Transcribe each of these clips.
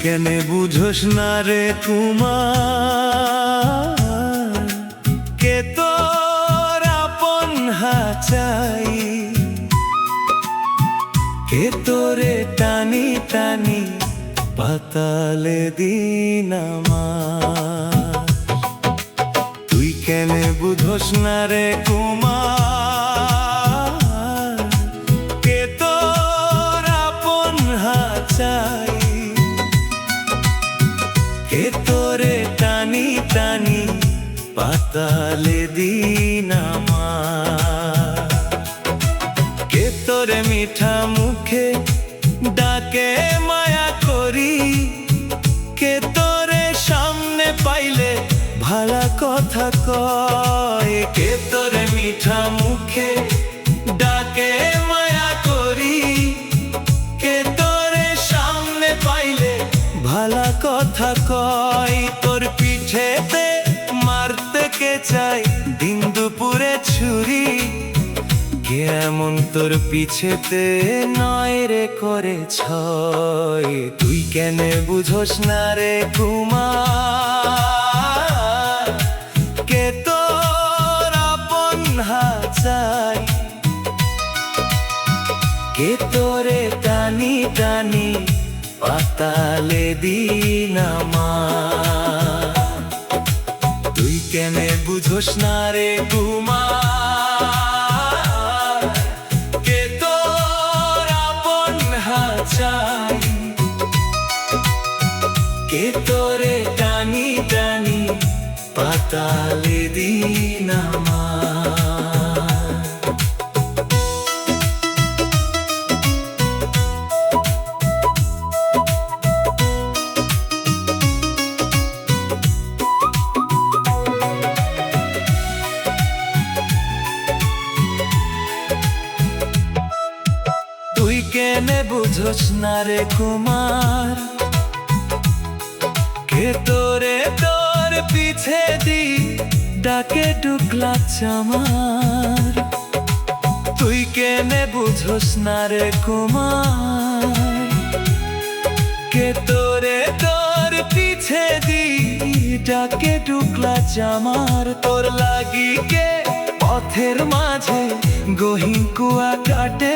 কেনে বুঝোস না রে কুমার, কে তোর আপন চাই, কে তোরে টানি টানি পাতালে দিন আমার। তুই কেনে বুঝোস না রে কুমার, কে তোর আপন চাই, কে তোরে টানি টানি পাতালে দিন আমার। কে তোরে মিঠা মুখে ডাকে মায়া করি, কে তোরে সামনে পাইলে ভালা কথা কয়, কে তোরে মিঠা মুখে ডাকে মায়া করি, কে তোরে সামনে পাইলে ভালা কথা কয়। তোর পিঠেতে মারতে কে চাই দিন দুপুরে ছুরি, কে এমন তোর পিছেতে নয় রে করে ছয়। তুই কেনে বুঝোস না রে কুমার, কে তোর আপন চাই, কে তোরে টানি টানি পাতালে দিন আমার। তুই কেনে বুঝোস না রে কুমার, কে তোর আপন চাই, কে তোরে টানি টানি পাতালে দিন আমার। তুই কেনে বুঝোস না রে কুমার, কে তোরে তোর পিছে দি ডাকে ডুকলা চামার। তুই কেনে বুঝোস না রে কুমার, কে তোরে তোর পিছে দি ডাকে ডুকলা চামার। তোর লাগি কে পথের মাঝে গহীন কুয়া কাটে,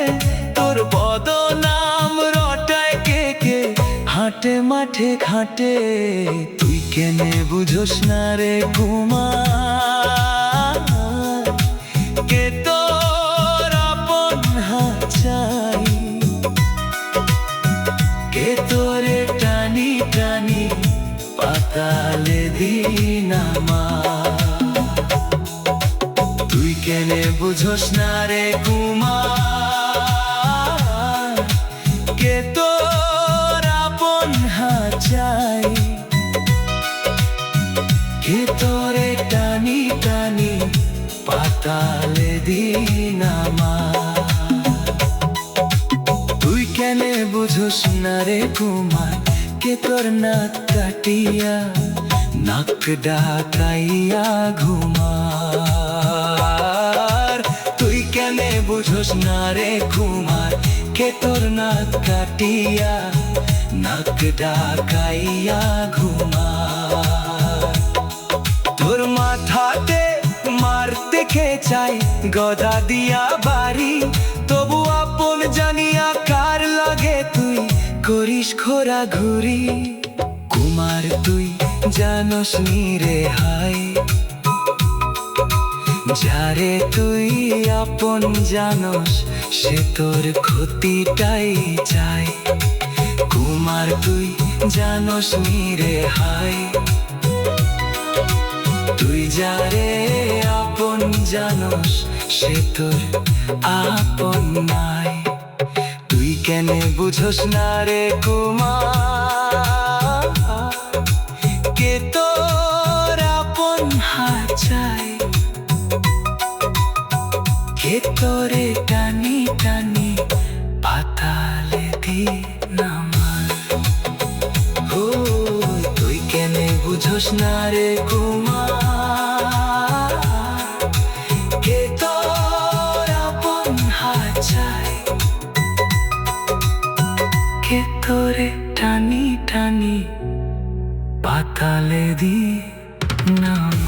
তোর বদনাম রটায় কে কে হাটে মাঠে ঘাটে। তুই কেনে বুঝোস না রে কুমার, কে তোর আপন চাই, কে তোরে টানি টানি পাতালে দিন আমার। তুই কেনে বুঝোস না রে কুমার, কে তোর আপন চাই, কে তোরে টানি টানি পাতালে দিন আমার। তুই কেনে বুঝোস না রে কুমার, কে তোর নাক কাটিয়া নাক ডাকাইয়া ঘুমার। তুই কেনে বুঝোস না রে কুমার, কে তোর নাক কাটিয়া নাক ডাকাইয়া ঘুমার। তোর মাথাতে মারতে কে চাই গদা দিয়া বাড়ি, তবু আপন জানিয়া কার লাগে তুই করিস খোরা ঘুরি। কুমার তুই জানোস নি রে হাই, যারে তুই আপন জানোস সে তোর ক্ষতিটাই চায়। কুমার তুই জানোস নি রে হাই, তুই যারে আপন জানোস সে তোর আপন নাই। তুই কেনে বুঝোস না রে কুমার, কে তোর আপন চাই, তোরে টানি টানি পাতালে দি নামার। ও তুই কেনে বুঝোস না রে কুমার, কে তোর আপন হাত চায়, কে তোরে টানি টানি পাতালে দি নামার।